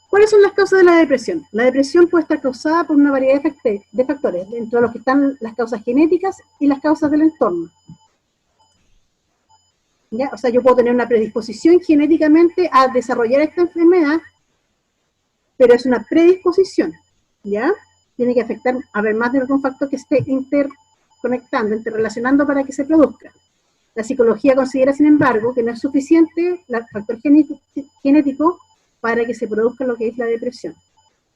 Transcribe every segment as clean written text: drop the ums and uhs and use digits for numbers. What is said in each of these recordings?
¿Cuáles son las causas de la depresión? La depresión puede estar causada por una variedad de factores, dentro de los que están las causas genéticas y las causas del entorno. ¿Ya? O sea, yo puedo tener una predisposición genéticamente a desarrollar esta enfermedad, pero es una predisposición, ¿ya? Tiene que afectar, haber más de algún factor que esté interconectando, interrelacionando para que se produzca. La psicología considera, sin embargo, que no es suficiente el factor genético para que se produzca lo que es la depresión,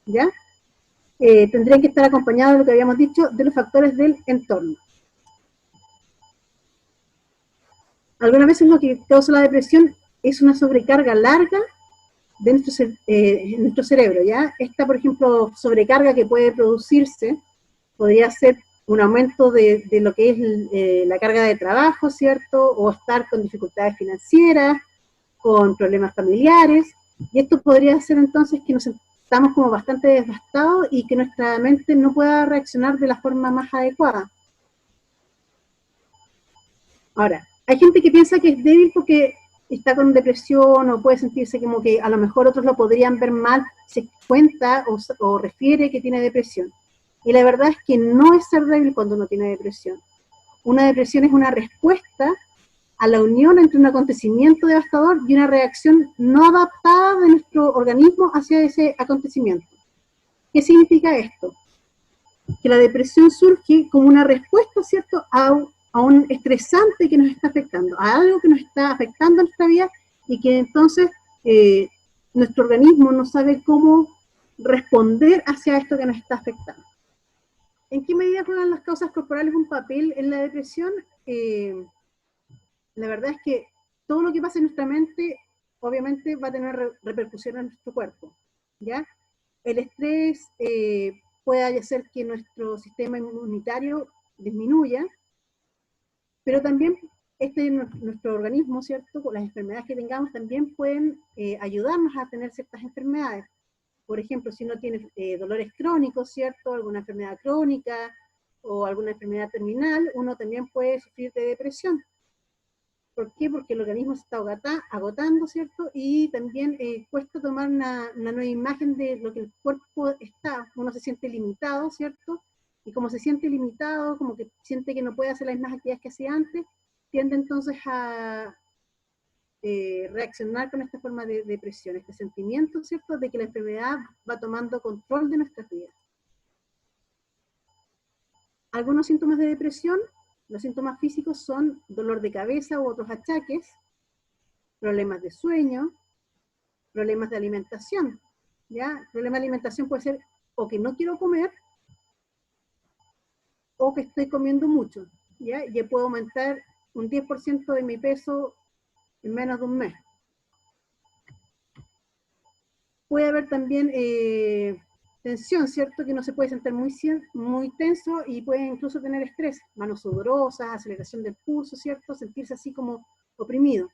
¿ya? Tendrían que estar acompañados, lo que habíamos dicho, de los factores del entorno. Algunas veces lo que causa la depresión es una sobrecarga larga de nuestro cerebro, ¿ya? Esta, por ejemplo, sobrecarga que puede producirse podría ser un aumento de lo que es la carga de trabajo, ¿cierto? O estar con dificultades financieras, con problemas familiares, y esto podría hacer entonces que nos estamos como bastante devastados y que nuestra mente no pueda reaccionar de la forma más adecuada. Ahora, hay gente que piensa que es débil porque está con depresión o puede sentirse como que a lo mejor otros lo podrían ver mal, se cuenta o refiere que tiene depresión. Y la verdad es que no es ser débil cuando uno tiene depresión. Una depresión es una respuesta a la unión entre un acontecimiento devastador y una reacción no adaptada de nuestro organismo hacia ese acontecimiento. ¿Qué significa esto? Que la depresión surge como una respuesta, ¿cierto?, a un estresante que nos está afectando, a algo que nos está afectando en nuestra vida y que entonces nuestro organismo no sabe cómo responder hacia esto que nos está afectando. ¿En qué medida juegan las causas corporales un papel en la depresión? La verdad es que todo lo que pasa en nuestra mente obviamente va a tener repercusión en nuestro cuerpo, ¿ya? El estrés puede hacer que nuestro sistema inmunitario disminuya, pero también nuestro organismo, ¿cierto? Con las enfermedades que tengamos también pueden ayudarnos a tener ciertas enfermedades. Por ejemplo, si uno tiene dolores crónicos, ¿cierto? Alguna enfermedad crónica o alguna enfermedad terminal, uno también puede sufrir de depresión. ¿Por qué? Porque el organismo se está agotando, ¿cierto? Y también cuesta tomar una nueva imagen de lo que el cuerpo está. Uno se siente limitado, ¿cierto? Y como se siente limitado, como que siente que no puede hacer las mismas actividades que hacía antes, tiende entonces a reaccionar con esta forma de depresión, este sentimiento, ¿cierto?, de que la enfermedad va tomando control de nuestras vidas. Algunos síntomas de depresión, los síntomas físicos son dolor de cabeza u otros achaques, problemas de sueño, problemas de alimentación, ¿ya? Problema de alimentación puede ser o que no quiero comer o que estoy comiendo mucho, ¿ya? Y puedo aumentar un 10% de mi peso en menos de un mes. Puede haber también tensión, ¿cierto? Que no se puede sentir muy tenso y puede incluso tener estrés, manos sudorosas, aceleración del pulso, ¿cierto? Sentirse así como oprimido.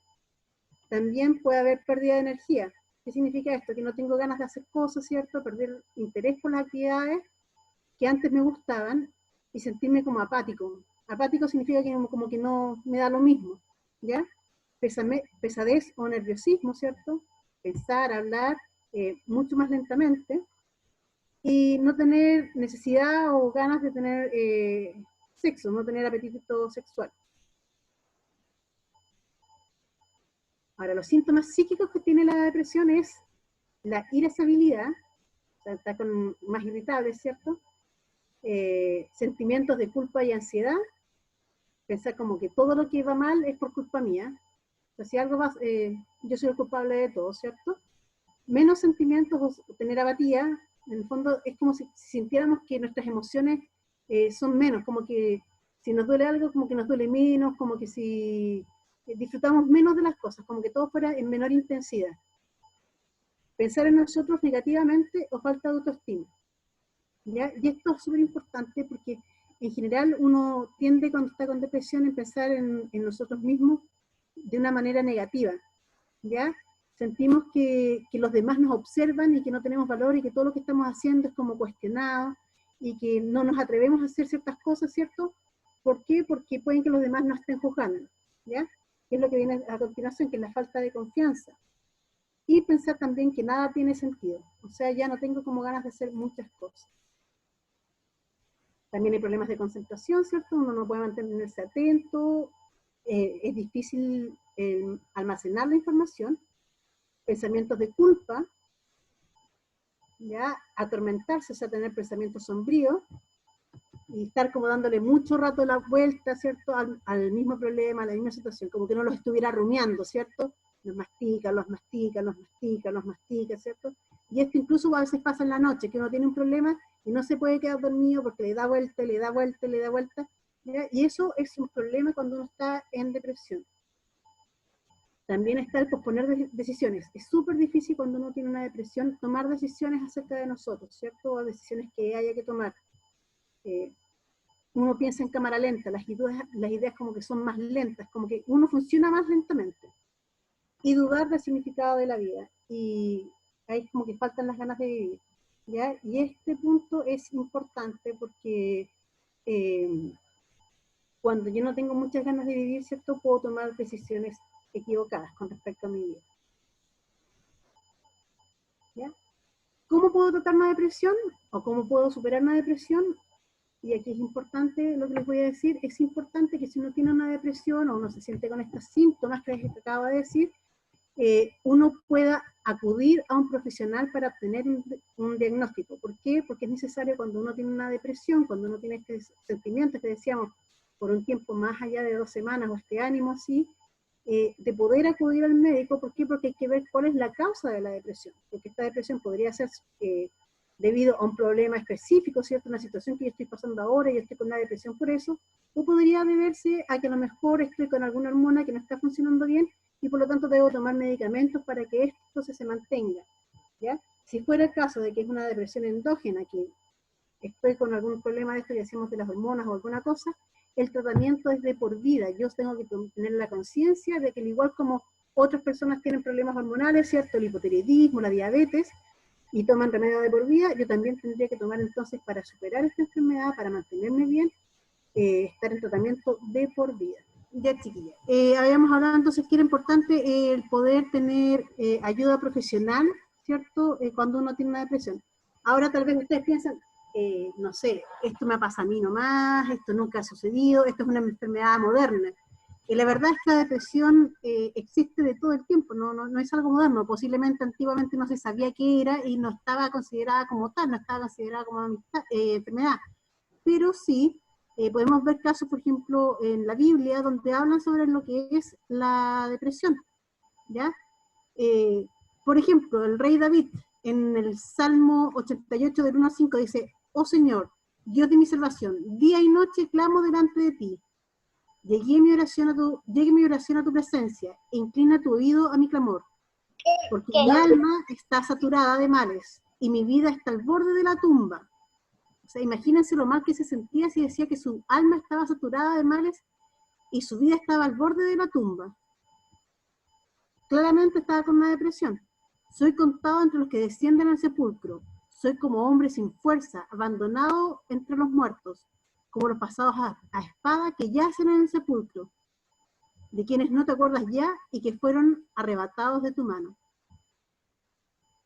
También puede haber pérdida de energía. ¿Qué significa esto? Que no tengo ganas de hacer cosas, ¿cierto? Perder interés por las actividades que antes me gustaban y sentirme como apático. Apático significa que como que no me da lo mismo, ¿ya? Pesadez o nerviosismo, ¿cierto? Pensar, hablar mucho más lentamente y no tener necesidad o ganas de tener sexo, no tener apetito sexual. Ahora, los síntomas psíquicos que tiene la depresión es la irascibilidad, o sea, está más irritable, ¿cierto? Sentimientos de culpa y ansiedad, pensar como que todo lo que va mal es por culpa mía, o sea, si algo va, yo soy el culpable de todo, ¿cierto? Menos sentimientos o tener apatía, en el fondo es como si sintiéramos que nuestras emociones son menos, como que si nos duele algo, como que nos duele menos, como que si disfrutamos menos de las cosas, como que todo fuera en menor intensidad. Pensar en nosotros negativamente o falta de autoestima, ¿ya? Y esto es súper importante porque en general uno tiende cuando está con depresión a pensar en nosotros mismos de una manera negativa, ¿ya? Sentimos que los demás nos observan y que no tenemos valor y que todo lo que estamos haciendo es como cuestionado y que no nos atrevemos a hacer ciertas cosas, ¿cierto? ¿Por qué? Porque pueden que los demás nos estén juzgando, ¿ya? Que es lo que viene a continuación, que es la falta de confianza. y pensar también que nada tiene sentido. O sea, ya no tengo como ganas de hacer muchas cosas. También hay problemas de concentración, ¿cierto? Uno no puede mantenerse atento, es difícil almacenar la información, pensamientos de culpa, ya atormentarse, o sea, tener pensamientos sombríos, y estar como dándole mucho rato la vuelta, ¿cierto? Al mismo problema, a la misma situación, como que no los estuviera rumiando, ¿cierto? Los mastica, los mastica, los mastica, los mastica, ¿cierto? Y esto incluso a veces pasa en la noche, que uno tiene un problema y no se puede quedar dormido porque le da vuelta, le da vuelta, le da vuelta, ¿ya? Y eso es un problema cuando uno está en depresión. También está el posponer decisiones. Es súper difícil cuando uno tiene una depresión tomar decisiones acerca de nosotros, ¿cierto? O decisiones que haya que tomar. Uno piensa en cámara lenta, las ideas como que son más lentas, como que uno funciona más lentamente. Y dudar del significado de la vida. Y ahí como que faltan las ganas de vivir, ¿ya? Y este punto es importante porque cuando yo no tengo muchas ganas de vivir, ¿cierto? Puedo tomar decisiones equivocadas con respecto a mi vida. ¿Ya? ¿Cómo puedo tratar una depresión? ¿O cómo puedo superar una depresión? Y aquí es importante lo que les voy a decir, es importante que si uno tiene una depresión o uno se siente con estos síntomas que les acabo de decir, uno pueda acudir a un profesional para obtener un diagnóstico. ¿Por qué? Porque es necesario cuando uno tiene una depresión, cuando uno tiene este sentimiento que decíamos por un tiempo más allá de 2 semanas o este ánimo así, de poder acudir al médico. ¿Por qué? Porque hay que ver cuál es la causa de la depresión, porque esta depresión podría ser debido a un problema específico, ¿cierto? Una situación que yo estoy pasando ahora y yo estoy con una depresión por eso, o podría deberse a que a lo mejor estoy con alguna hormona que no está funcionando bien y por lo tanto debo tomar medicamentos para que esto se mantenga, ¿ya? Si fuera el caso de que es una depresión endógena, que estoy con algún problema de esto y hacemos de las hormonas o alguna cosa, el tratamiento es de por vida. Yo tengo que tener la conciencia de que al igual como otras personas tienen problemas hormonales, ¿cierto? El hipotiroidismo, la diabetes, y toman remedio de por vida, yo también tendría que tomar entonces para superar esta enfermedad, para mantenerme bien, estar en tratamiento de por vida. Ya, chiquilla. Habíamos hablado entonces que era importante el poder tener ayuda profesional, ¿cierto? Cuando uno tiene una depresión. Ahora tal vez ustedes piensan, no sé, esto me pasa a mí nomás, esto nunca ha sucedido, esto es una enfermedad moderna. La verdad es que la depresión existe de todo el tiempo, no es algo moderno. Posiblemente antiguamente no se sabía qué era y no estaba considerada como tal, no estaba considerada como enfermedad. Pero sí, podemos ver casos, por ejemplo, en la Biblia, donde hablan sobre lo que es la depresión, ¿ya? Por ejemplo, el rey David, en el Salmo 88 del 1 al 5, dice: oh Señor, Dios de mi salvación, día y noche clamo delante de ti. Llegue mi oración a tu presencia, e inclina tu oído a mi clamor, porque mi alma está saturada de males, y mi vida está al borde de la tumba. O sea, imagínense lo mal que se sentía si decía que su alma estaba saturada de males y su vida estaba al borde de la tumba. Claramente estaba con una depresión. Soy contado entre los que descienden al sepulcro. Soy como hombre sin fuerza, abandonado entre los muertos, como los pasados a espada que yacen en el sepulcro, de quienes no te acuerdas ya y que fueron arrebatados de tu mano.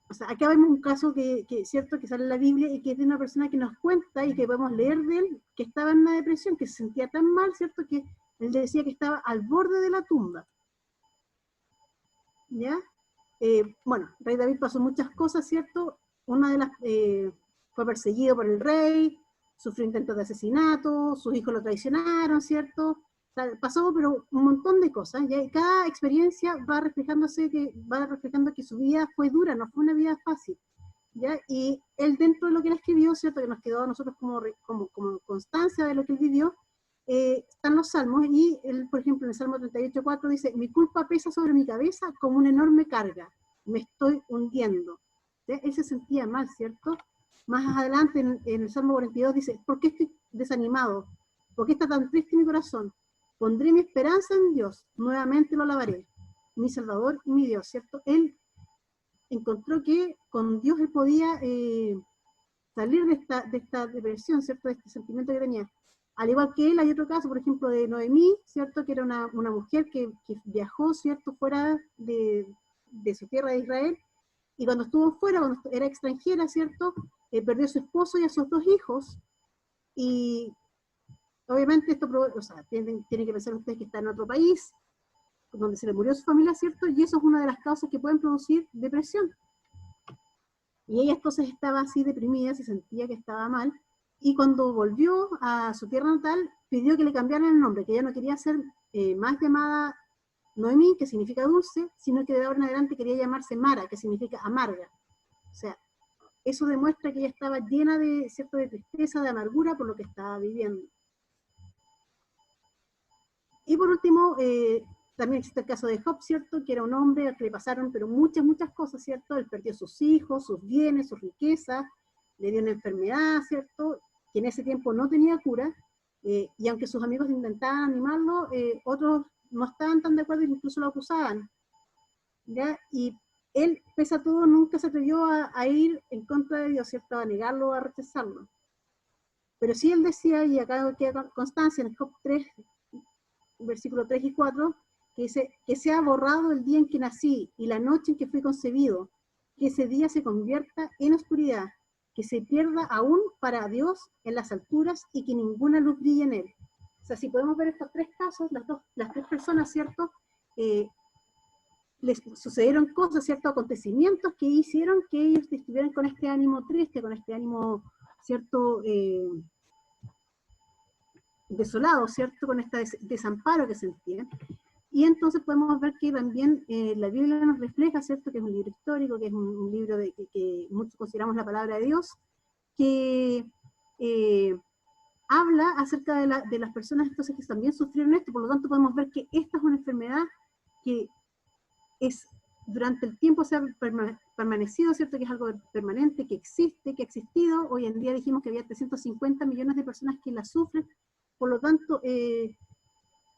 O sea, acá vemos un caso que cierto, que sale en la Biblia y que es de una persona que nos cuenta y que podemos leer de él, que estaba en una depresión, que se sentía tan mal, ¿cierto? Que él decía que estaba al borde de la tumba. ¿Ya? Bueno, el rey David pasó muchas cosas, ¿cierto? Una de las fue perseguido por el rey, sufrió intentos de asesinato, sus hijos lo traicionaron, ¿cierto? O sea, pasó pero un montón de cosas, ¿ya? Y cada experiencia va reflejando que su vida fue dura, no fue una vida fácil, ¿ya? Y él, dentro de lo que él escribió, ¿cierto? Que nos quedó a nosotros como constancia de lo que él vivió, están los salmos, y él, por ejemplo, en el Salmo 38:4 dice: mi culpa pesa sobre mi cabeza como una enorme carga, me estoy hundiendo. ¿Sí? Él se sentía mal, ¿cierto? Más adelante, en el Salmo 42 dice: ¿por qué estoy desanimado? ¿Por qué está tan triste mi corazón? Pondré mi esperanza en Dios, nuevamente lo alabaré, mi Salvador y mi Dios, ¿cierto? Él encontró que con Dios él podía salir de esta depresión, ¿cierto? De este sentimiento que tenía. Al igual que él, hay otro caso, por ejemplo, de Noemí, ¿cierto? Que era una mujer que viajó, ¿cierto? Fuera de su tierra de Israel, y cuando estuvo fuera, cuando era extranjera, ¿cierto? Perdió a su esposo y a sus 2 hijos, y obviamente esto, o sea, tienen que pensar ustedes que está en otro país, donde se le murió su familia, ¿cierto? Y eso es una de las causas que pueden producir depresión. Y ella entonces estaba así deprimida, se sentía que estaba mal, y cuando volvió a su tierra natal, pidió que le cambiaran el nombre, que ella no quería ser más llamada Noemí, que significa dulce, sino que de ahora en adelante quería llamarse Mara, que significa amarga. O sea, eso demuestra que ella estaba llena de, ¿cierto?, de tristeza, de amargura por lo que estaba viviendo. Y por último, también existe el caso de Job, ¿cierto?, que era un hombre al que le pasaron pero muchas, muchas cosas, ¿cierto? Él perdió sus hijos, sus bienes, sus riquezas, le dio una enfermedad, ¿cierto?, que en ese tiempo no tenía cura, y aunque sus amigos intentaban animarlo, otros no estaban tan de acuerdo e incluso lo acusaban, ¿ya? Y él, pese a todo, nunca se atrevió a ir en contra de Dios, ¿cierto?, a negarlo, a rechazarlo. Pero sí él decía, y acá queda constancia en Job 3, versículos 3 y 4, que dice, que sea borrado el día en que nací y la noche en que fui concebido, que ese día se convierta en oscuridad, que se pierda aún para Dios en las alturas y que ninguna luz brille en él. O sea, si podemos ver estos 3 casos, las 3 personas, ¿cierto?, les sucedieron cosas, ciertos acontecimientos que hicieron que ellos estuvieran con este ánimo triste, con este ánimo, ¿cierto?, desolado, ¿cierto?, con este desamparo que sentían. Y entonces podemos ver que también la Biblia nos refleja, ¿cierto?, que es un libro histórico, que es un libro que muchos consideramos la palabra de Dios, que habla acerca de las personas entonces que también sufrieron esto. Por lo tanto podemos ver que esta es una enfermedad que es durante el tiempo se ha permanecido, ¿cierto?, que es algo permanente, que existe, que ha existido. Hoy en día dijimos que había 350 millones de personas que la sufren. Por lo tanto,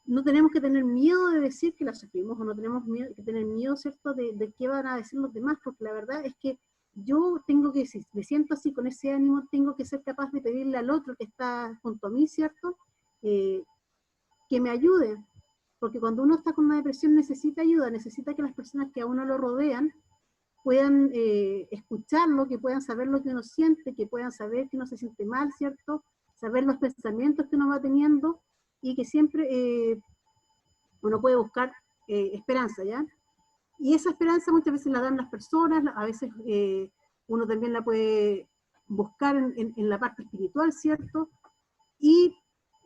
no tenemos que tener miedo de decir que la sufrimos, o no tenemos que tener miedo, ¿cierto?, de qué van a decir los demás, porque la verdad es que yo tengo que, si me siento así con ese ánimo, tengo que ser capaz de pedirle al otro que está junto a mí, ¿cierto?, que me ayude, porque cuando uno está con una depresión necesita ayuda, necesita que las personas que a uno lo rodean puedan escucharlo, que puedan saber lo que uno siente, que puedan saber que uno se siente mal, ¿cierto?, saber los pensamientos que uno va teniendo, y que siempre uno puede buscar esperanza, ¿ya? Y esa esperanza muchas veces la dan las personas, a veces uno también la puede buscar en la parte espiritual, ¿cierto? Y,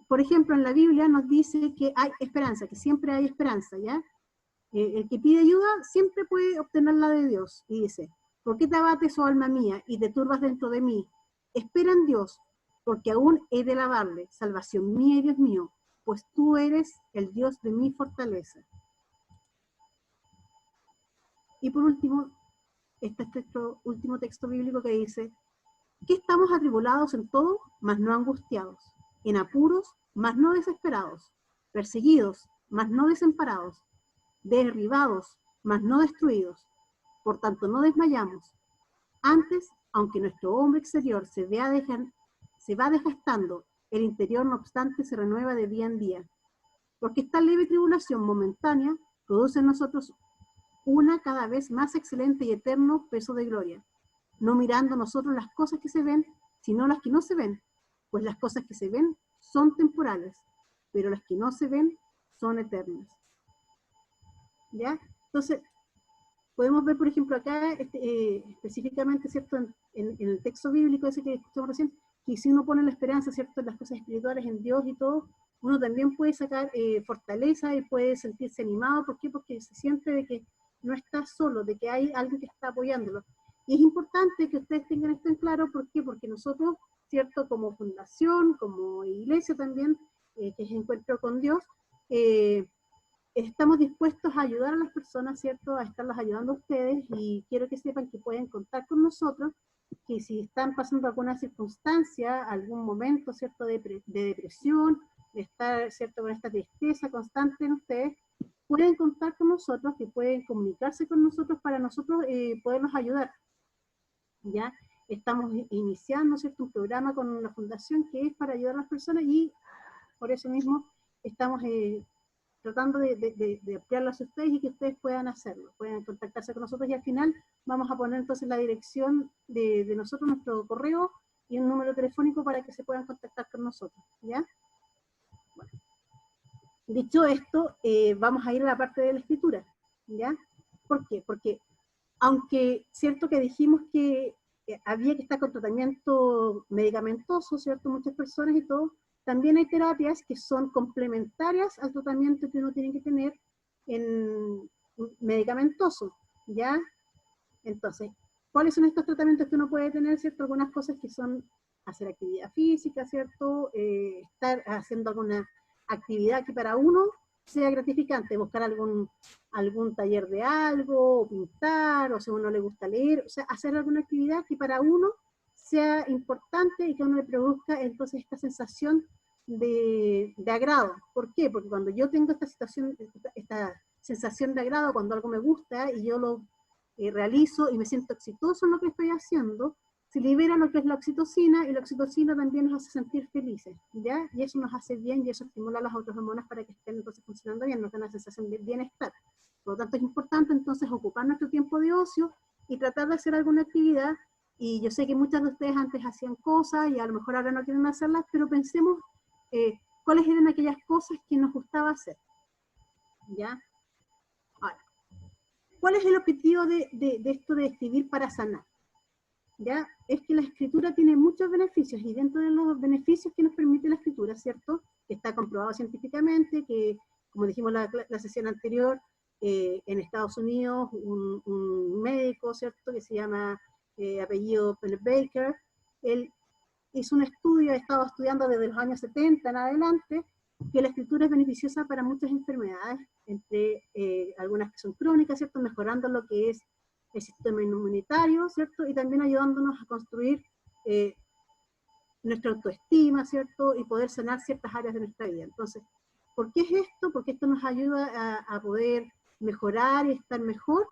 por ejemplo, en la Biblia nos dice que hay esperanza, que siempre hay esperanza, ¿ya? El que pide ayuda siempre puede obtenerla de Dios, y dice, ¿por qué te abates, oh alma mía, y te turbas dentro de mí? Espera en Dios, porque aún he de alabarle, salvación mía y Dios mío, pues tú eres el Dios de mi fortaleza. Y por último, este es nuestro último texto bíblico que dice, que estamos atribulados en todo, mas no angustiados, en apuros, mas no desesperados, perseguidos, mas no desamparados, derribados, mas no destruidos. Por tanto, no desmayamos. Antes, aunque nuestro hombre exterior se va desgastando, el interior, no obstante, se renueva de día en día. Porque esta leve tribulación momentánea produce en nosotros una cada vez más excelente y eterno peso de gloria, no mirando nosotros las cosas que se ven, sino las que no se ven, pues las cosas que se ven son temporales, pero las que no se ven son eternas. ¿Ya? Entonces, podemos ver, por ejemplo, acá específicamente, ¿cierto?, en el texto bíblico ese que escuchamos recién, que si uno pone la esperanza, ¿cierto?, en las cosas espirituales, en Dios y todo, uno también puede sacar fortaleza y puede sentirse animado. ¿Por qué? Porque se siente de que no está solo, de que hay alguien que está apoyándolo. Y es importante que ustedes tengan esto en claro. ¿Por qué? Porque nosotros, ¿cierto?, como fundación, como iglesia también, que es Encuentro con Dios, estamos dispuestos a ayudar a las personas, ¿cierto?, a estarlas ayudando a ustedes, y quiero que sepan que pueden contar con nosotros, que si están pasando alguna circunstancia, algún momento, ¿cierto?, de depresión, de estar, ¿cierto?, con esta tristeza constante en ustedes, pueden contar con nosotros, que pueden comunicarse con nosotros para nosotros poderlos ayudar, ¿ya? Estamos iniciando, ¿cierto?, un programa con la fundación que es para ayudar a las personas, y por eso mismo estamos tratando de ampliarlas a ustedes y que ustedes puedan hacerlo, puedan contactarse con nosotros, y al final vamos a poner entonces la dirección de nosotros, nuestro correo y un número telefónico para que se puedan contactar con nosotros, ¿ya? Bueno, dicho esto, vamos a ir a la parte de la escritura, ¿ya? ¿Por qué? Porque aunque cierto que dijimos que había que estar con tratamiento medicamentoso, ¿cierto? Muchas personas y todo, también hay terapias que son complementarias al tratamiento que uno tiene que tener en medicamentoso, ¿ya? Entonces, ¿cuáles son estos tratamientos que uno puede tener, ¿cierto? Algunas cosas que son hacer actividad física, ¿cierto? Estar haciendo alguna actividad que para uno sea gratificante, buscar algún taller de algo, o pintar, o si a uno le gusta leer, o sea, hacer alguna actividad que para uno sea importante y que a uno le produzca entonces esta sensación de agrado. ¿Por qué? Porque cuando yo tengo esta sensación de agrado, cuando algo me gusta y yo lo realizo y me siento exitoso en lo que estoy haciendo, se libera lo que es la oxitocina, y la oxitocina también nos hace sentir felices, ¿ya? Y eso nos hace bien, y eso estimula las otras hormonas para que estén entonces funcionando bien, nos da una sensación de bienestar. Por lo tanto, es importante entonces ocupar nuestro tiempo de ocio y tratar de hacer alguna actividad. Y yo sé que muchas de ustedes antes hacían cosas y a lo mejor ahora no quieren hacerlas, pero pensemos cuáles eran aquellas cosas que nos gustaba hacer, ¿ya? Ahora, ¿cuál es el objetivo de esto de escribir para sanar? ¿Ya? Es que la escritura tiene muchos beneficios, y dentro de los beneficios que nos permite la escritura, ¿cierto? Que está comprobado científicamente, que, como dijimos la sesión anterior, en Estados Unidos, un médico, ¿cierto? Que se llama apellido Baker, él hizo un estudio, ha estado estudiando desde los años 70 en adelante, que la escritura es beneficiosa para muchas enfermedades, entre algunas que son crónicas, ¿cierto? Mejorando lo que es el sistema inmunitario, ¿cierto? Y también ayudándonos a construir nuestra autoestima, ¿cierto? Y poder sanar ciertas áreas de nuestra vida. Entonces, ¿por qué es esto? Porque esto nos ayuda a poder mejorar y estar mejor.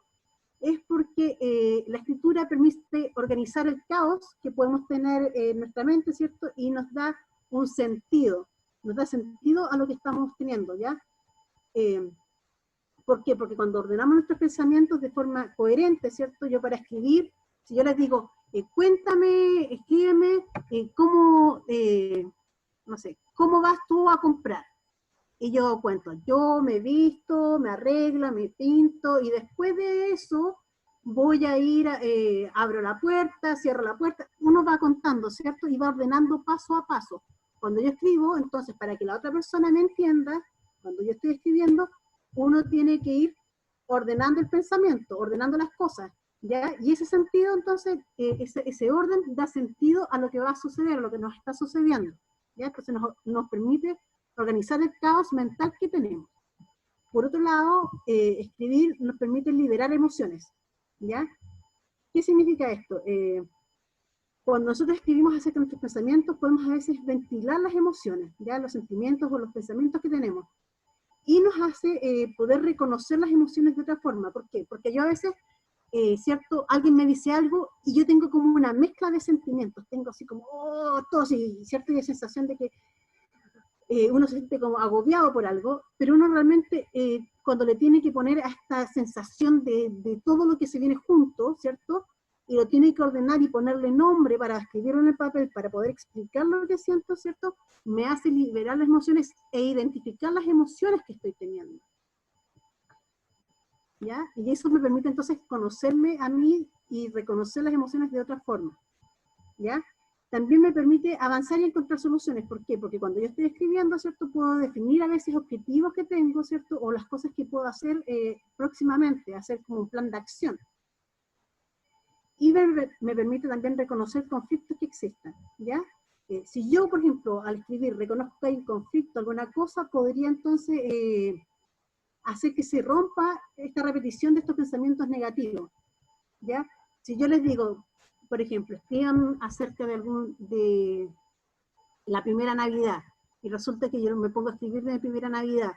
Es porque la escritura permite organizar el caos que podemos tener en nuestra mente, ¿cierto? Y nos da un sentido, nos da sentido a lo que estamos teniendo, ¿ya? ¿Por qué? Porque cuando ordenamos nuestros pensamientos de forma coherente, ¿cierto? Yo para escribir, si yo les digo, cuéntame, escríbeme, cómo, no sé, ¿cómo vas tú a comprar? Y yo cuento, yo me visto, me arreglo, me pinto, y después de eso voy a ir, abro la puerta, cierro la puerta, uno va contando, ¿cierto? Y va ordenando paso a paso. Cuando yo escribo, entonces, para que la otra persona me entienda, cuando yo estoy escribiendo, uno tiene que ir ordenando el pensamiento, ordenando las cosas, ¿ya? Y ese sentido, entonces, ese orden da sentido a lo que va a suceder, a lo que nos está sucediendo, ¿ya? Entonces nos permite organizar el caos mental que tenemos. Por otro lado, escribir nos permite liberar emociones, ¿ya? ¿Qué significa esto? Cuando nosotros escribimos acerca de nuestros pensamientos, podemos a veces ventilar las emociones, ¿ya? Los sentimientos o los pensamientos que tenemos. Y nos hace poder reconocer las emociones de otra forma. ¿Por qué? Porque yo a veces, ¿cierto? Alguien me dice algo y yo tengo como una mezcla de sentimientos. Tengo así como, oh, tos, y ¿cierto? Y la sensación de que uno se siente como agobiado por algo, pero uno realmente cuando le tiene que poner a esta sensación de todo lo que se viene junto, ¿cierto? Y lo tiene que ordenar y ponerle nombre para escribirlo en el papel, para poder explicar lo que siento, ¿cierto? Me hace liberar las emociones e identificar las emociones que estoy teniendo, ¿ya? Y eso me permite entonces conocerme a mí y reconocer las emociones de otra forma, ¿ya? También me permite avanzar y encontrar soluciones. ¿Por qué? Porque cuando yo estoy escribiendo, ¿cierto? Puedo definir a veces objetivos que tengo, ¿cierto? O las cosas que puedo hacer próximamente, hacer como un plan de acción. Y me permite también reconocer conflictos que existan, ¿ya? Si yo, por ejemplo, al escribir reconozco que hay un conflicto, alguna cosa, podría entonces hacer que se rompa esta repetición de estos pensamientos negativos, ¿ya? Si yo les digo, por ejemplo, escriban acerca de la primera Navidad, y resulta que yo me pongo a escribir de mi primera Navidad,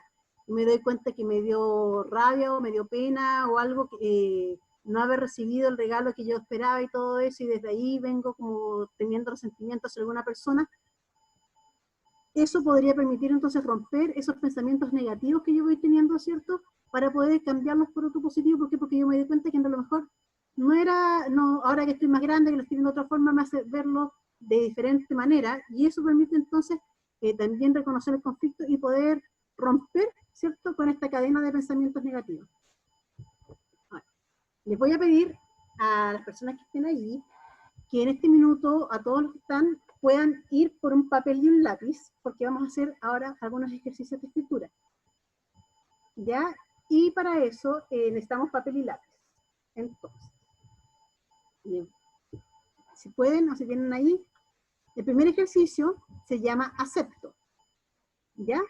y me doy cuenta que me dio rabia o me dio pena o algo, que no haber recibido el regalo que yo esperaba y todo eso, y desde ahí vengo como teniendo resentimientos sobre alguna persona. eso podría permitir entonces romper esos pensamientos negativos que yo voy teniendo, ¿cierto? Para poder cambiarlos por otro positivo. ¿Por qué? Porque yo me di cuenta que a lo mejor ahora que estoy más grande, que lo estoy viendo de otra forma, me hace verlo de diferente manera, y eso permite entonces también reconocer el conflicto y poder romper, ¿cierto?, con esta cadena de pensamientos negativos. Ahora, les voy a pedir a las personas que estén allí que en este minuto, a todos los que están, puedan ir por un papel y un lápiz, porque vamos a hacer ahora algunos ejercicios de escritura. ¿Ya? Y para eso necesitamos papel y lápiz. Entonces, si pueden o si tienen ahí, el primer ejercicio se llama acepto. ¿Ya?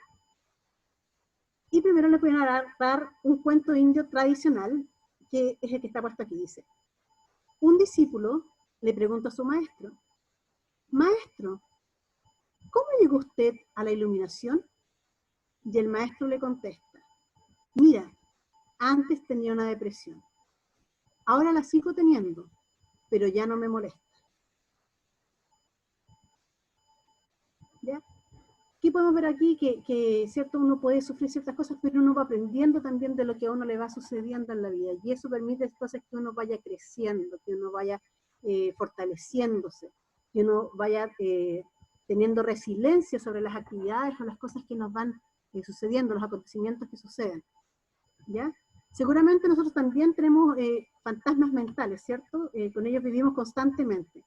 Y primero les voy a dar un cuento indio tradicional, que es el que está puesto aquí. Dice: un discípulo le pregunta a su maestro: maestro, ¿cómo llegó usted a la iluminación? Y el maestro le contesta: mira, antes tenía una depresión, ahora la sigo teniendo, pero ya no me molesta. ¿Ya? ¿Qué podemos ver aquí? Que cierto, uno puede sufrir ciertas cosas, pero uno va aprendiendo también de lo que a uno le va sucediendo en la vida, y eso permite entonces que uno vaya creciendo, que uno vaya fortaleciéndose, que uno vaya teniendo resiliencia sobre las actividades o las cosas que nos van sucediendo, los acontecimientos que suceden. ¿Ya? Seguramente nosotros también tenemos fantasmas mentales, ¿cierto? Con ellos vivimos constantemente,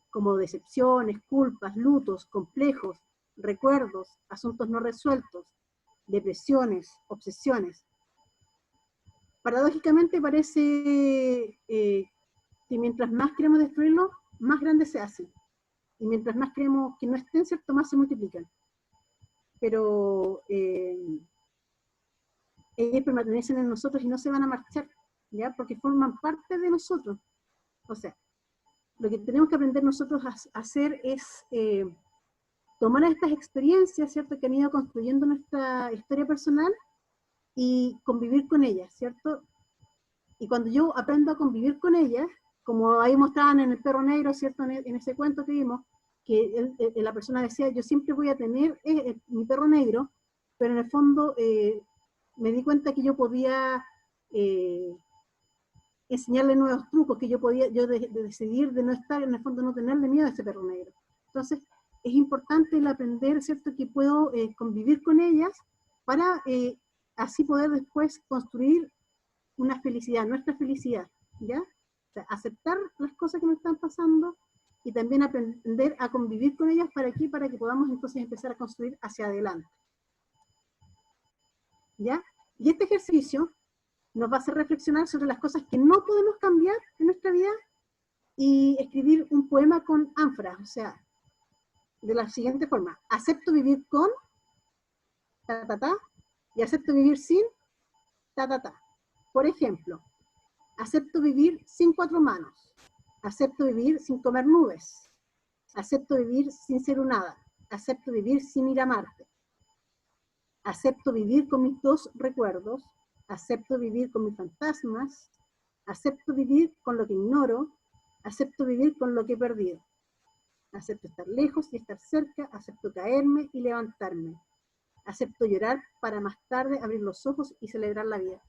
como decepciones, culpas, lutos, complejos, recuerdos, asuntos no resueltos, depresiones, obsesiones. Paradójicamente parece que mientras más queremos destruirlo, más grandes se hacen. Y mientras más queremos que no estén, ¿cierto?, más se multiplican. Pero ellos permanecen en nosotros y no se van a marchar, ¿ya? Porque forman parte de nosotros. O sea, lo que tenemos que aprender nosotros a hacer es tomar estas experiencias, ¿cierto?, que han ido construyendo nuestra historia personal y convivir con ellas, ¿cierto? Y cuando yo aprendo a convivir con ellas, como ahí mostraban en el perro negro, ¿cierto?, en ese cuento que vimos, que la persona decía: yo siempre voy a tener mi perro negro, pero en el fondo me di cuenta que yo podía enseñarle nuevos trucos, que yo podía decidir de no estar, en el fondo no tenerle miedo a ese perro negro. Entonces, es importante el aprender, ¿cierto?, que puedo convivir con ellas para así poder después construir una felicidad, nuestra felicidad, ¿ya? O sea, aceptar las cosas que nos están pasando y también aprender a convivir con ellas. ¿Para qué? Para que podamos entonces empezar a construir hacia adelante. ¿Ya? Y este ejercicio nos va a hacer reflexionar sobre las cosas que no podemos cambiar en nuestra vida y escribir un poema con ánforas, o sea, de la siguiente forma: acepto vivir con ta ta ta y acepto vivir sin ta ta ta. Por ejemplo, acepto vivir sin 4 manos, acepto vivir sin comer nubes, acepto vivir sin ser un hada, acepto vivir sin ir a Marte, acepto vivir con mis 2 recuerdos, acepto vivir con mis fantasmas, acepto vivir con lo que ignoro, acepto vivir con lo que he perdido, acepto estar lejos y estar cerca, acepto caerme y levantarme, acepto llorar para más tarde abrir los ojos y celebrar la vida.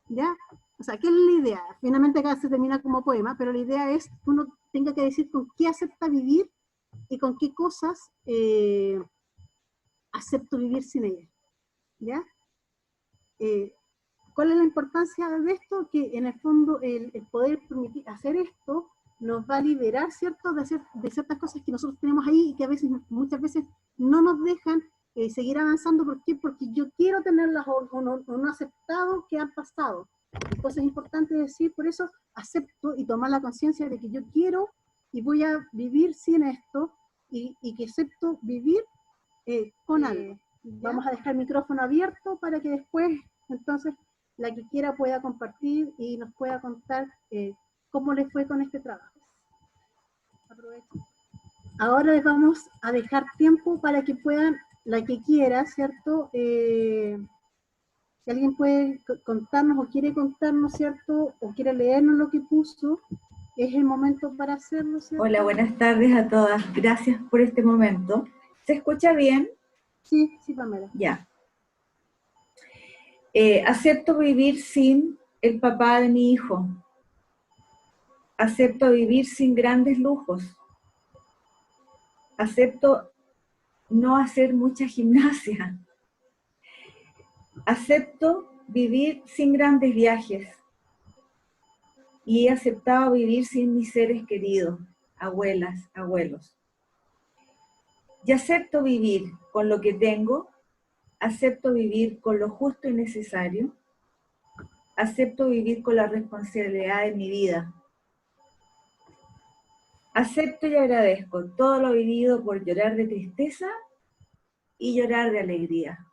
¿Ya? O sea, ¿qué es la idea? Finalmente acá se termina como poema, pero la idea es que uno tenga que decir con qué acepta vivir y con qué cosas acepto vivir sin ellas. ¿Ya? ¿Cuál es la importancia de esto? Que en el fondo el poder permitir hacer esto nos va a liberar, ¿cierto?, de ciertas cosas que nosotros tenemos ahí y que a veces, muchas veces no nos dejan seguir avanzando. ¿Por qué? Porque yo quiero tenerlas o no aceptado que han pasado. Entonces es importante decir, por eso acepto y tomar la conciencia de que yo quiero y voy a vivir sin esto y que acepto vivir con algo. ¿Ya? Vamos a dejar el micrófono abierto para que después, entonces, la que quiera pueda compartir y nos pueda contar cómo les fue con este trabajo. Aprovecho. Ahora les vamos a dejar tiempo para que puedan, la que quiera, ¿cierto? Si alguien puede contarnos o quiere contarnos, ¿cierto? O quiere leernos lo que puso, es el momento para hacerlo, ¿cierto? Hola, buenas tardes a todas. Gracias por este momento. ¿Se escucha bien? Sí, sí, Pamela. Ya. Acepto vivir sin el papá de mi hijo. Acepto vivir sin grandes lujos. Acepto no hacer mucha gimnasia. Acepto vivir sin grandes viajes. Y he aceptado vivir sin mis seres queridos, abuelas, abuelos. Y acepto vivir con lo que tengo. Acepto vivir con lo justo y necesario. Acepto vivir con la responsabilidad de mi vida. Acepto y agradezco todo lo vivido por llorar de tristeza y llorar de alegría.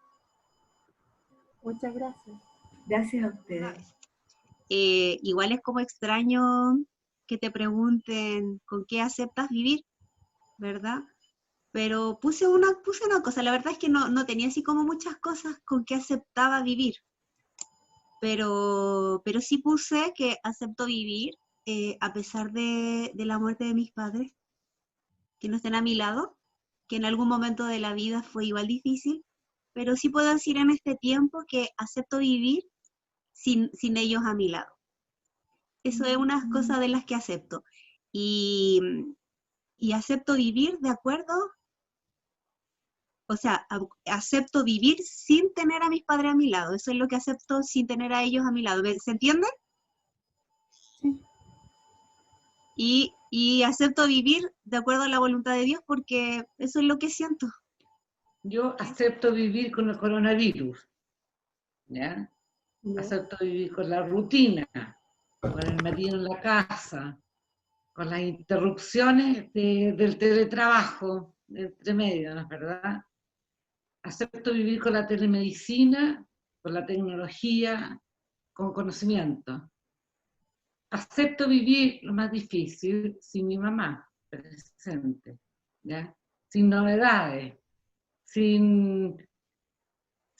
Muchas gracias. Gracias a ustedes. Igual es como extraño que te pregunten con qué aceptas vivir, ¿verdad? Pero puse una cosa, la verdad es que no tenía así como muchas cosas con que aceptaba vivir, pero sí puse que acepto vivir a pesar de la muerte de mis padres, que no estén a mi lado, que en algún momento de la vida fue igual difícil, pero sí puedo decir en este tiempo que acepto vivir sin ellos a mi lado. Eso es una cosa de las que acepto. Y acepto vivir de acuerdo, o sea, acepto vivir sin tener a mis padres a mi lado. Eso es lo que acepto sin tener a ellos a mi lado. ¿Se entiende? Sí. Y acepto vivir de acuerdo a la voluntad de Dios porque eso es lo que siento. Yo acepto vivir con el coronavirus, ¿ya? Ya. Acepto vivir con la rutina, con el metido en la casa, con las interrupciones del teletrabajo, entre medio, ¿no es verdad? Acepto vivir con la telemedicina, con la tecnología, con conocimiento. Acepto vivir lo más difícil sin mi mamá presente, ¿ya? Sin novedades, sin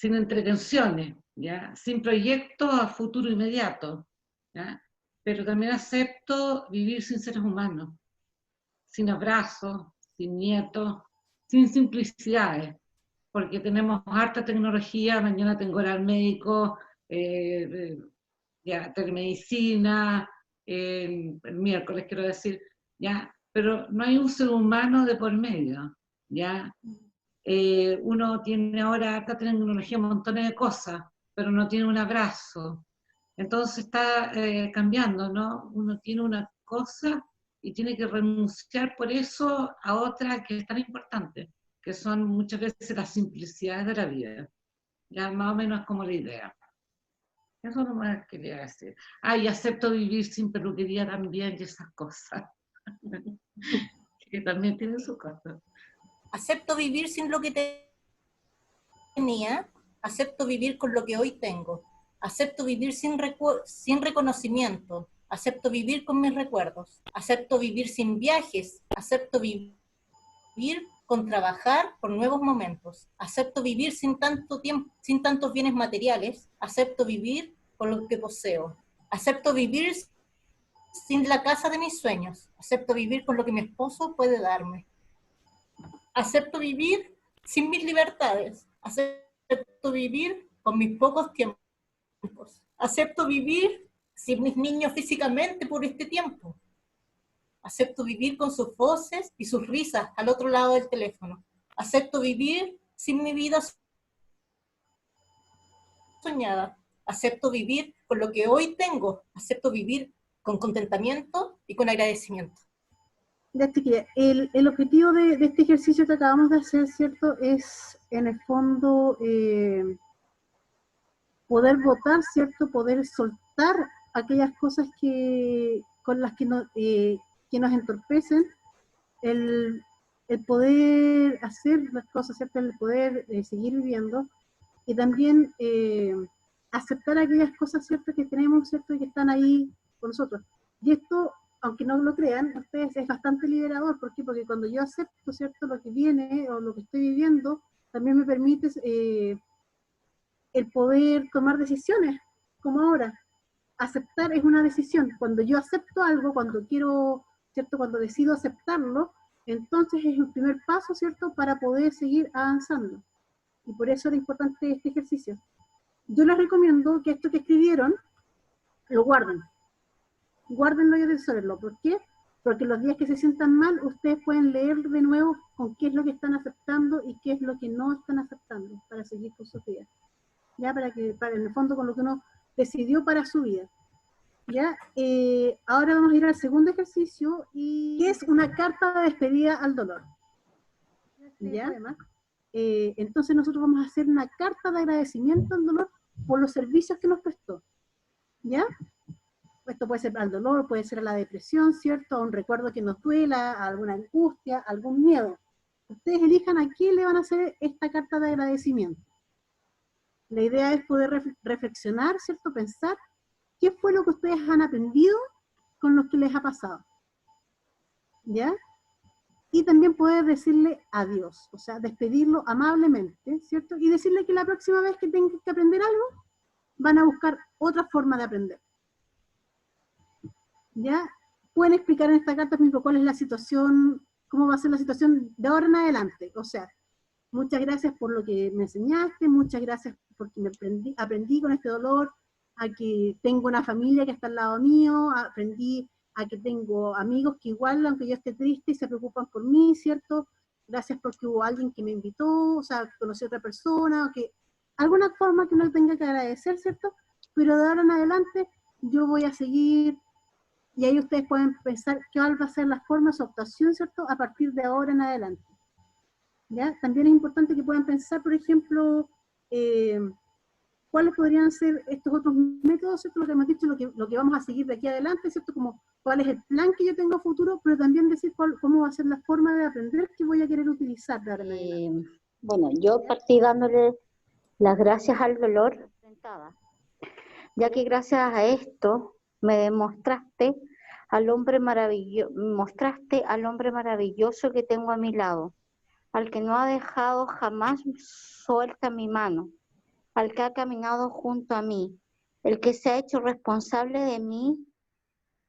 entretenciones, ¿ya? Sin proyectos a futuro inmediato, ¿ya? Pero también acepto vivir sin seres humanos, sin abrazos, sin nietos, sin simplicidades, porque tenemos harta tecnología, mañana tengo que ir al médico, ya, telemedicina, el miércoles quiero decir, ¿ya? Pero no hay un ser humano de por medio, ¿ya? Uno tiene ahora harta tecnología, montones de cosas, pero no tiene un abrazo. Entonces está cambiando, ¿no? Uno tiene una cosa y tiene que renunciar por eso a otra que es tan importante, que son muchas veces las simplicidades de la vida. Ya más o menos como la idea. Eso no me quería decir. Ah, y acepto vivir sin peluquería también y esas cosas. Que también tienen sus cosas. Acepto vivir sin lo que tenía, acepto vivir con lo que hoy tengo, acepto vivir sin reconocimiento, acepto vivir con mis recuerdos, acepto vivir sin viajes, acepto vivir con trabajar por nuevos momentos, acepto vivir sin tanto tiempo, sin tantos bienes materiales, acepto vivir con lo que poseo, acepto vivir sin la casa de mis sueños, acepto vivir con lo que mi esposo puede darme. Acepto vivir sin mis libertades. Acepto vivir con mis pocos tiempos. Acepto vivir sin mis niños físicamente por este tiempo. Acepto vivir con sus voces y sus risas al otro lado del teléfono. Acepto vivir sin mi vida soñada. Acepto vivir con lo que hoy tengo. Acepto vivir con contentamiento y con agradecimiento. El objetivo de este ejercicio que acabamos de hacer, ¿cierto? Es, en el fondo, poder votar, ¿cierto? Poder soltar aquellas cosas con las que nos entorpecen, el poder hacer las cosas, ¿cierto? El poder seguir viviendo, y también aceptar aquellas cosas, ¿cierto? Que tenemos, ¿cierto? Y que están ahí con nosotros. Y esto, aunque no lo crean, ustedes, es bastante liberador. ¿Por qué? Porque cuando yo acepto, ¿cierto? Lo que viene o lo que estoy viviendo, también me permite el poder tomar decisiones, como ahora. Aceptar es una decisión. Cuando yo acepto algo, cuando quiero, ¿cierto? Cuando decido aceptarlo, entonces es el primer paso, ¿cierto? Para poder seguir avanzando. Y por eso era importante este ejercicio. Yo les recomiendo que esto que escribieron lo guarden. Guárdenlo y atesórenlo. ¿Por qué? Porque los días que se sientan mal, ustedes pueden leer de nuevo con qué es lo que están aceptando y qué es lo que no están aceptando para seguir con sus vidas. Ya, para en el fondo con lo que uno decidió para su vida. Ya, ahora vamos a ir al segundo ejercicio, y que es una carta de despedida al dolor. ¿Ya? Entonces nosotros vamos a hacer una carta de agradecimiento al dolor por los servicios que nos prestó. ¿Ya? Esto puede ser al dolor, puede ser a la depresión, ¿cierto? A un recuerdo que nos duela, a alguna angustia, a algún miedo. Ustedes elijan a quién le van a hacer esta carta de agradecimiento. La idea es poder reflexionar, ¿cierto? Pensar qué fue lo que ustedes han aprendido con lo que les ha pasado. ¿Ya? Y también poder decirle adiós, o sea, despedirlo amablemente, ¿cierto? Y decirle que la próxima vez que tengan que aprender algo, van a buscar otra forma de aprender. ¿Ya? Pueden explicar en esta carta, por ejemplo, cuál es la situación, cómo va a ser la situación de ahora en adelante. O sea, muchas gracias por lo que me enseñaste, muchas gracias porque aprendí con este dolor, a que tengo una familia que está al lado mío, aprendí a que tengo amigos que igual, aunque yo esté triste, se preocupan por mí, ¿cierto? Gracias porque hubo alguien que me invitó, o sea, conocí a otra persona, o que alguna forma que uno tenga que agradecer, ¿cierto? Pero de ahora en adelante yo voy a seguir, y ahí ustedes pueden pensar qué va a ser la forma, su actuación, ¿cierto? A partir de ahora en adelante. ¿Ya? También es importante que puedan pensar, por ejemplo, cuáles podrían ser estos otros métodos, ¿cierto? Lo que hemos dicho, lo que vamos a seguir de aquí adelante, ¿cierto? Como cuál es el plan que yo tengo a futuro, pero también decir cómo va a ser la forma de aprender que voy a querer utilizar de ahora en adelante. Bueno, yo partí dándole las gracias al dolor, ya que gracias a esto me demostraste mostraste al hombre maravilloso que tengo a mi lado, al que no ha dejado jamás suelta mi mano, al que ha caminado junto a mí, el que se ha hecho responsable de mí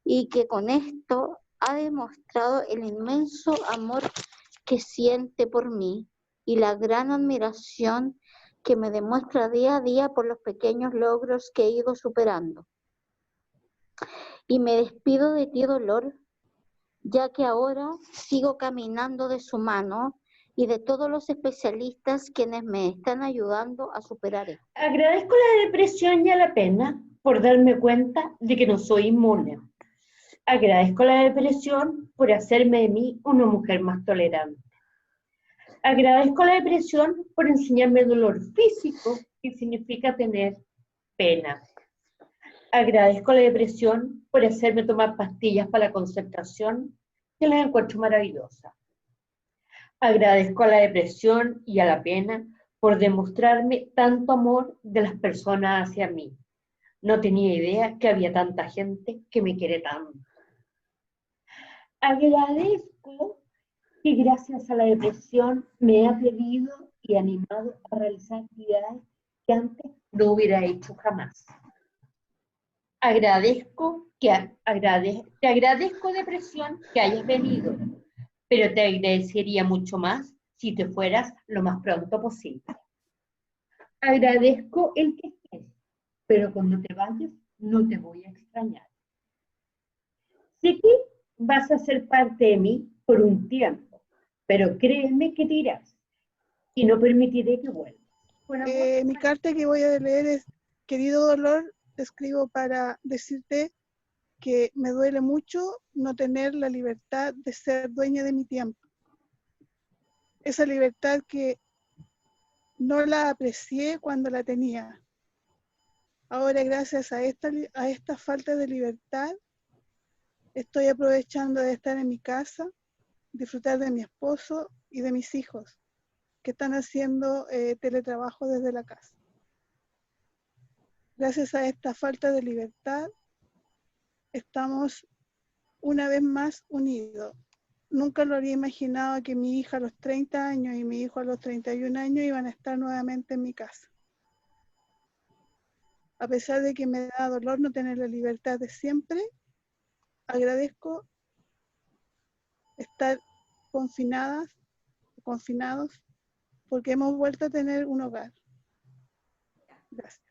y que con esto ha demostrado el inmenso amor que siente por mí y la gran admiración que me demuestra día a día por los pequeños logros que he ido superando. Y me despido de ti, dolor, ya que ahora sigo caminando de su mano y de todos los especialistas quienes me están ayudando a superar esto. Agradezco a la depresión y a la pena por darme cuenta de que no soy inmune. Agradezco a la depresión por hacerme de mí una mujer más tolerante. Agradezco a la depresión por enseñarme el dolor físico que significa tener pena. Agradezco a la depresión por hacerme tomar pastillas para la concentración, que las encuentro maravillosas. Agradezco a la depresión y a la pena por demostrarme tanto amor de las personas hacia mí. No tenía idea que había tanta gente que me quiere tanto. Agradezco que gracias a la depresión me he atrevido y animado a realizar actividades que antes no hubiera hecho jamás. Te agradezco, depresión, que hayas venido, pero te agradecería mucho más si te fueras lo más pronto posible. Agradezco el que estés, pero cuando te vayas no te voy a extrañar. Sé que vas a ser parte de mí por un tiempo, pero créeme que te irás y no permitiré que vuelvas. Mi carta que voy a leer es: querido dolor, te escribo para decirte que me duele mucho no tener la libertad de ser dueña de mi tiempo. Esa libertad que no la aprecié cuando la tenía. Ahora, gracias a esta falta de libertad, estoy aprovechando de estar en mi casa, disfrutar de mi esposo y de mis hijos, que están haciendo teletrabajo desde la casa. Gracias a esta falta de libertad, estamos una vez más unidos. Nunca lo habría imaginado que mi hija a los 30 años y mi hijo a los 31 años iban a estar nuevamente en mi casa. A pesar de que me da dolor no tener la libertad de siempre, agradezco estar confinados porque hemos vuelto a tener un hogar. Gracias.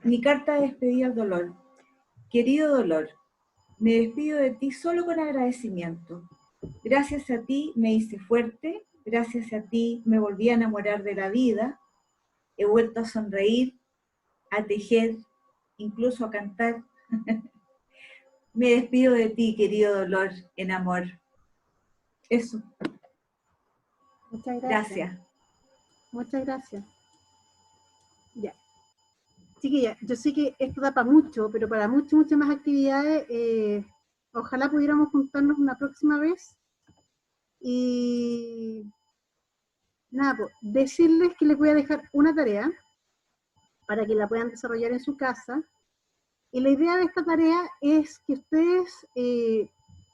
Mi carta de despedida al dolor. Querido dolor, me despido de ti solo con agradecimiento. Gracias a ti me hice fuerte, gracias a ti me volví a enamorar de la vida, he vuelto a sonreír, a tejer, incluso a cantar. Me despido de ti, querido dolor, en amor. Eso. Muchas gracias. Gracias. Muchas gracias. Ya. Chiquilla, yo sé que esto da para mucho, pero para muchas más actividades, ojalá pudiéramos juntarnos una próxima vez. Y nada, pues, decirles que les voy a dejar una tarea para que la puedan desarrollar en su casa. Y la idea de esta tarea es que ustedes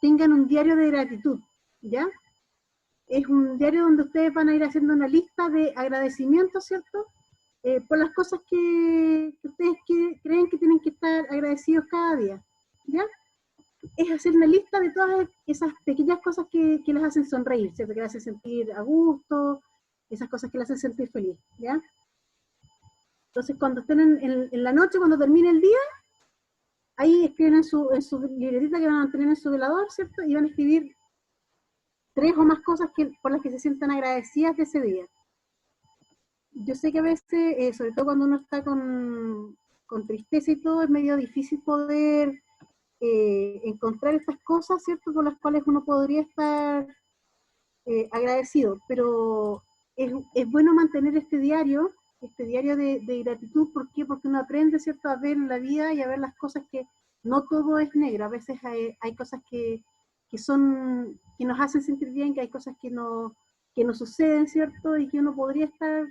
tengan un diario de gratitud, ¿ya? Es un diario donde ustedes van a ir haciendo una lista de agradecimientos, ¿cierto? Por las cosas que ustedes creen que tienen que estar agradecidos cada día, ¿ya? Es hacer una lista de todas esas pequeñas cosas que les hacen sonreír, ¿cierto? Que les hacen sentir a gusto, esas cosas que les hacen sentir feliz, ¿ya? Entonces, cuando estén en la noche, cuando termine el día, ahí escriben en su libretita que van a tener en su velador, ¿cierto? Y van a escribir 3 o más cosas por las que se sientan agradecidas de ese día. Yo sé que a veces, sobre todo cuando uno está con tristeza y todo, es medio difícil poder encontrar estas cosas, ¿cierto? Por las cuales uno podría estar agradecido, pero es bueno mantener este diario de gratitud. ¿Por qué? Porque uno aprende, ¿cierto?, a ver la vida y a ver las cosas que no todo es negro. A veces hay cosas que nos hacen sentir bien, que hay cosas que no suceden, ¿cierto? Y que uno podría estar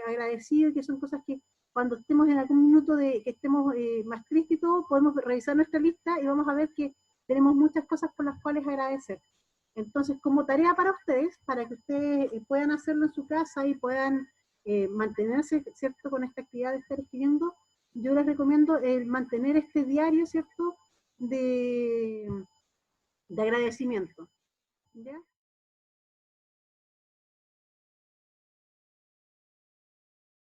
agradecido, y que son cosas que cuando estemos en algún minuto que estemos más tristes y todo, podemos revisar nuestra lista y vamos a ver que tenemos muchas cosas por las cuales agradecer. Entonces, como tarea para ustedes, para que ustedes puedan hacerlo en su casa y puedan mantenerse, ¿cierto?, con esta actividad de estar escribiendo, yo les recomiendo mantener este diario, ¿cierto?, de agradecimiento, ¿ya?